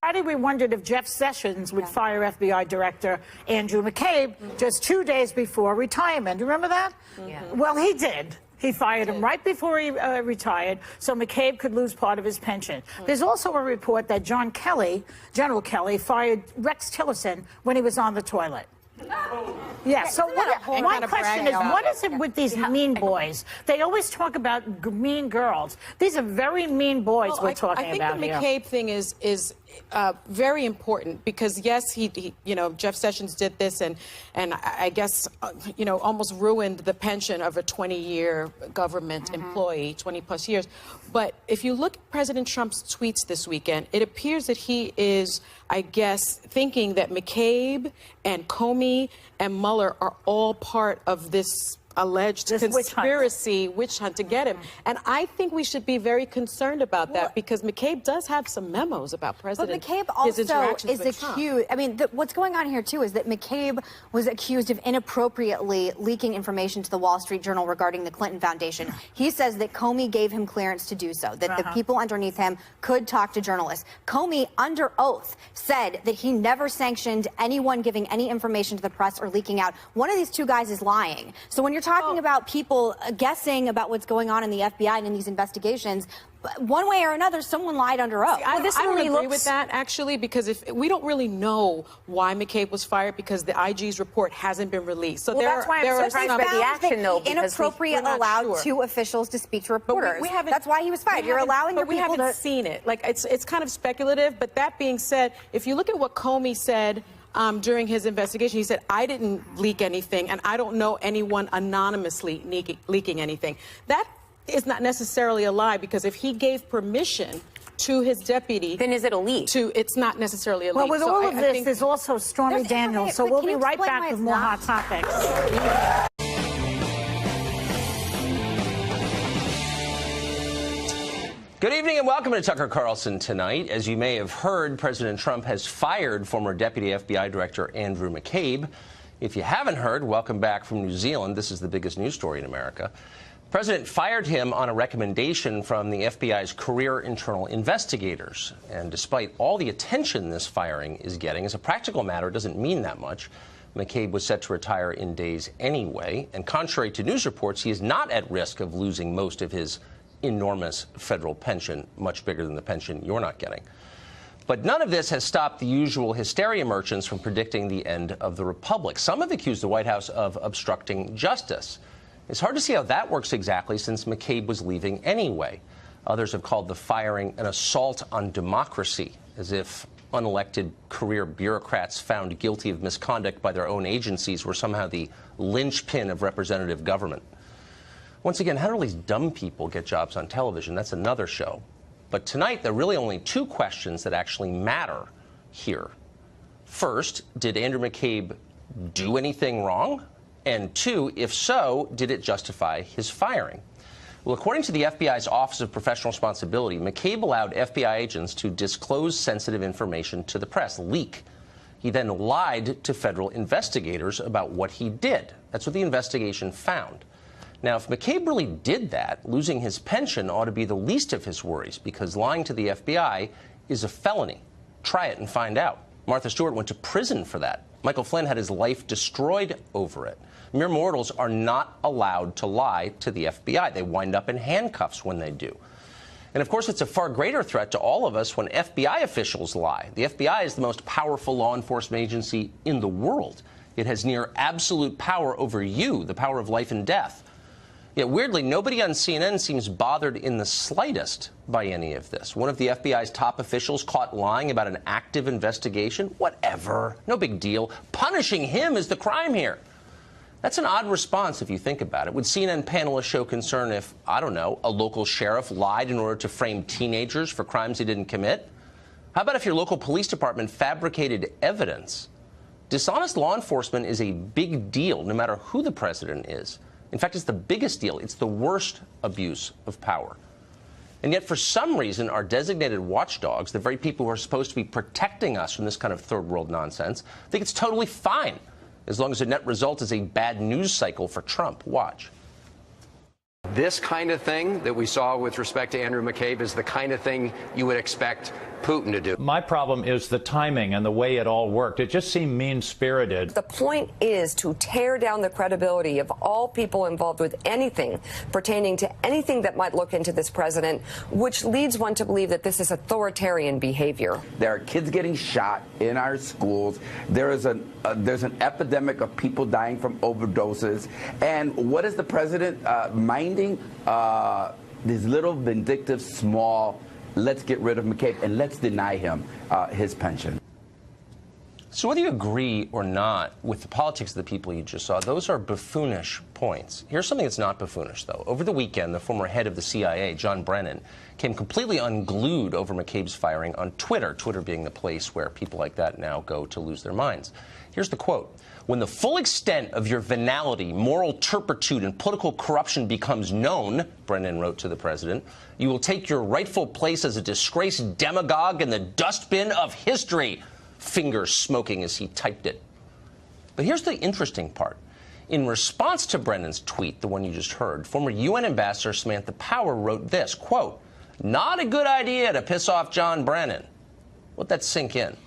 Friday, we wondered if Jeff Sessions would fire FBI Director Andrew McCabe just 2 days before retirement. Remember that? Well, he did. He fired him right before he retired, so McCabe could lose part of his pension. There's also a report that General Kelly, fired Rex Tillerson when he was on the toilet. Yeah, so my question is, what is it with these mean boys? They always talk about mean girls. These are very mean boys we're talking about here. I think the McCabe thing is very important because, yes, he Jeff Sessions did this and I guess, almost ruined the pension of a 20-year government employee, 20-plus years. But if you look at President Trump's tweets this weekend, it appears that he is, I guess, thinking that McCabe and Comey and Mueller are all part of this alleged conspiracy, witch hunt to get him. And I think we should be very concerned about that because McCabe does have some memos about President. But McCabe also is accused. I mean, what's going on here, too, is that McCabe was accused of inappropriately leaking information to the Wall Street Journal regarding the Clinton Foundation. He says that Comey gave him clearance to do so, that the people underneath him could talk to journalists. Comey, under oath, said that he never sanctioned anyone giving any information to the press or leaking out. One of these two guys is lying. So when you're talking about people guessing about what's going on in the FBI and in these investigations, one way or another, someone lied under oath. I don't agree with that, actually, because if we don't really know why McCabe was fired because the IG's report hasn't been released. So that's why I'm surprised by the action, though, inappropriate allowed two officials to speak to reporters. That's why he was fired. You're allowing your people to... we haven't seen it. Like, it's kind of speculative, but that being said, if you look at what Comey said during his investigation, he said, I didn't leak anything, and I don't know anyone anonymously leaking anything. That is not necessarily a lie, because if he gave permission to his deputy... Then is it a leak? It's not necessarily a leak. Well, with all of this, there's also Stormy Daniels, so we'll be right back with more Hot Topics. Good evening and welcome to Tucker Carlson Tonight. As you may have heard, President Trump has fired former Deputy FBI Director Andrew McCabe. If you haven't heard, welcome back from New Zealand. This is the biggest news story in America. The President fired him on a recommendation from the FBI's career internal investigators. And despite all the attention this firing is getting, as a practical matter, it doesn't mean that much. McCabe was set to retire in days anyway. And contrary to news reports, he is not at risk of losing most of his enormous federal pension, much bigger than the pension you're not getting. But none of this has stopped the usual hysteria merchants from predicting the end of the republic. Some have accused the White House of obstructing justice. It's hard to see how that works exactly, since McCabe was leaving anyway. Others have called the firing an assault on democracy, as if unelected career bureaucrats found guilty of misconduct by their own agencies were somehow the linchpin of representative government. Once again, how do all these dumb people get jobs on television? That's another show. But tonight, there are really only two questions that actually matter here. First, did Andrew McCabe do anything wrong? And two, if so, did it justify his firing? Well, according to the FBI's Office of Professional Responsibility, McCabe allowed FBI agents to disclose sensitive information to the press, leak. He then lied to federal investigators about what he did. That's what the investigation found. Now, if McCabe really did that, losing his pension ought to be the least of his worries, because lying to the FBI is a felony. Try it and find out. Martha Stewart went to prison for that. Michael Flynn had his life destroyed over it. Mere mortals are not allowed to lie to the FBI. They wind up in handcuffs when they do. And, of course, it's a far greater threat to all of us when FBI officials lie. The FBI is the most powerful law enforcement agency in the world. It has near absolute power over you, the power of life and death. Yet, weirdly, nobody on CNN seems bothered in the slightest by any of this. One of the FBI's top officials caught lying about an active investigation? Whatever. No big deal. Punishing him is the crime here. That's an odd response if you think about it. Would CNN panelists show concern if, I don't know, a local sheriff lied in order to frame teenagers for crimes he didn't commit? How about if your local police department fabricated evidence? Dishonest law enforcement is a big deal, no matter who the president is. In fact, it's the biggest deal. It's the worst abuse of power. And yet, for some reason, our designated watchdogs, the very people who are supposed to be protecting us from this kind of third world nonsense, think it's totally fine, as long as the net result is a bad news cycle for Trump. Watch. This kind of thing that we saw with respect to Andrew McCabe is the kind of thing you would expect Putin to do. My problem is the timing and the way it all worked. It just seemed mean-spirited. The point is to tear down the credibility of all people involved with anything pertaining to anything that might look into this president, which leads one to believe that this is authoritarian behavior. There are kids getting shot in our schools. There's an epidemic of people dying from overdoses. And what is the president minding? These little vindictive, small, let's get rid of McCabe and let's deny him his pension. So whether you agree or not with the politics of the people you just saw, those are buffoonish points. Here's something that's not buffoonish, though. Over the weekend, the former head of the CIA, John Brennan, came completely unglued over McCabe's firing on Twitter, Twitter being the place where people like that now go to lose their minds. Here's the quote. "When the full extent of your venality, moral turpitude, and political corruption becomes known," Brennan wrote to the president, "you will take your rightful place as a disgraced demagogue in the dustbin of history," fingers smoking as he typed it. But here's the interesting part. In response to Brennan's tweet, the one you just heard, former UN Ambassador Samantha Power wrote this, quote, "Not a good idea to piss off John Brennan." Let that sink in.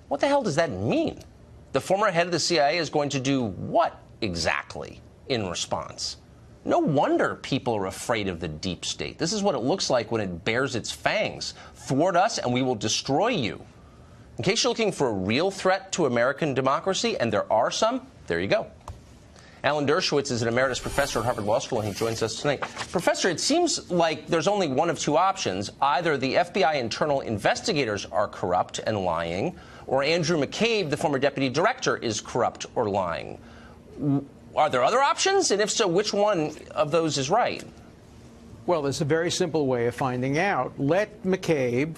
What the hell does that mean? The former head of the CIA is going to do what exactly in response? No wonder people are afraid of the deep state. This is what it looks like when it bares its fangs. Thwart us and we will destroy you. In case you're looking for a real threat to American democracy, and there are some, there you go. Alan Dershowitz is an emeritus professor at Harvard Law School, and he joins us tonight. Professor, it seems like there's only one of two options. Either the FBI internal investigators are corrupt and lying, or Andrew McCabe, the former deputy director, is corrupt or lying. Are there other options? And if so, which one of those is right? Well, there's a very simple way of finding out. Let McCabe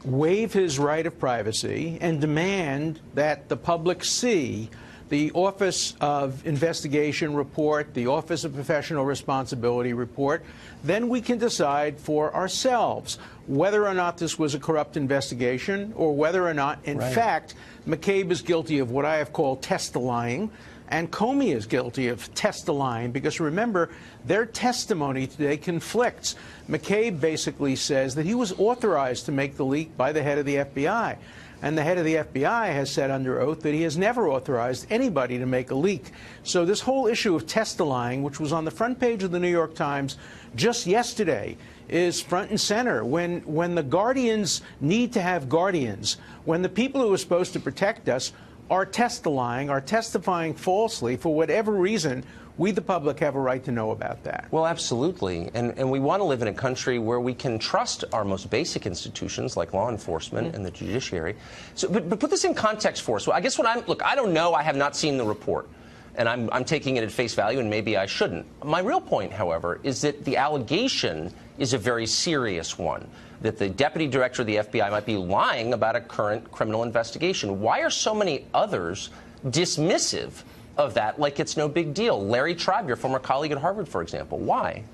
waive his right of privacy and demand that the public see the Office of Investigation report, the Office of Professional Responsibility report. Then we can decide for ourselves whether or not this was a corrupt investigation or whether or not, in fact, McCabe is guilty of what I have called test-lying, and Comey is guilty of test-lying, because remember, their testimony today conflicts. McCabe basically says that he was authorized to make the leak by the head of the FBI. And the head of the FBI has said under oath that he has never authorized anybody to make a leak. So this whole issue of test-lying, which was on the front page of the New York Times just yesterday, is front and center. When the guardians need to have guardians, when the people who are supposed to protect us are test-lying, are testifying falsely for whatever reason, we, the public, have a right to know about that. Well, absolutely. And we want to live in a country where we can trust our most basic institutions like law enforcement and the judiciary. So, but put this in context for us. Well, I guess look, I don't know. I have not seen the report. And I'm taking it at face value, and maybe I shouldn't. My real point, however, is that the allegation is a very serious one, that the deputy director of the FBI might be lying about a current criminal investigation. Why are so many others dismissive of that, like it's no big deal? Larry Tribe, your former colleague at Harvard, for example. Why?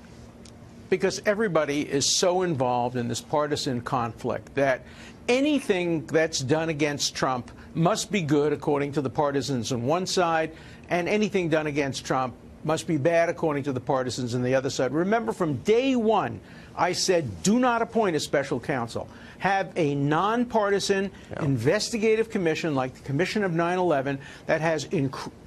Because everybody is so involved in this partisan conflict that anything that's done against Trump must be good according to the partisans on one side, and anything done against Trump must be bad according to the partisans on the other side. Remember, from day one, I said, do not appoint a special counsel. Have a nonpartisan investigative commission like the Commission of 9/11 that has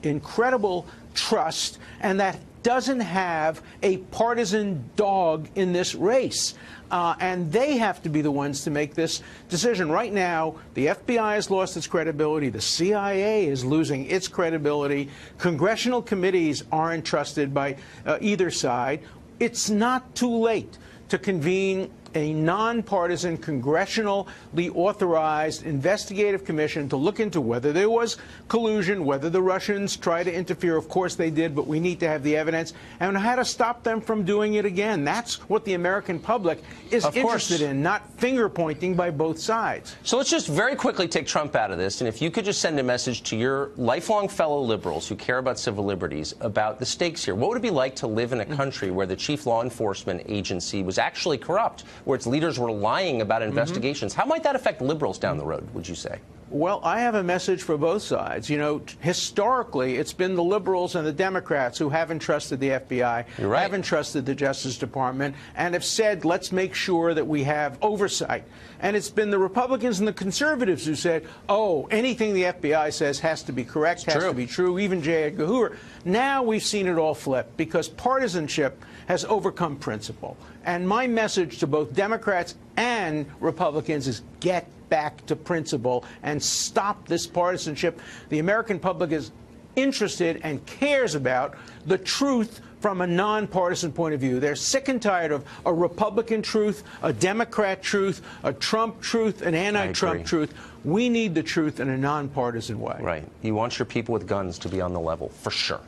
incredible trust and that doesn't have a partisan dog in this race. And they have to be the ones to make this decision. Right now, the FBI has lost its credibility. The CIA is losing its credibility. Congressional committees aren't trusted by either side. It's not too late to convene a nonpartisan, congressionally authorized investigative commission to look into whether there was collusion, whether the Russians tried to interfere. Of course they did, but we need to have the evidence, and how to stop them from doing it again. That's what the American public is interested in, not finger-pointing by both sides. So let's just very quickly take Trump out of this, and if you could just send a message to your lifelong fellow liberals who care about civil liberties about the stakes here. What would it be like to live in a country where the chief law enforcement agency was actually corrupt, where its leaders were lying about investigations? How might that affect liberals down the road, would you say? Well, I have a message for both sides. You know, historically, it's been the liberals and the Democrats who haven't trusted the FBI, You're right. haven't trusted the Justice Department, and have said, let's make sure that we have oversight. And it's been the Republicans and the conservatives who said, oh, anything the FBI says has to be correct, has to be true, even J. Edgar Hoover. Now we've seen it all flip because partisanship has overcome principle. And my message to both Democrats and Republicans is get back to principle and stop this partisanship. The American public is interested and cares about the truth from a nonpartisan point of view. They're sick and tired of a Republican truth, a Democrat truth, a Trump truth, an anti-Trump truth. We need the truth in a nonpartisan way. Right. You want your people with guns to be on the level, for sure.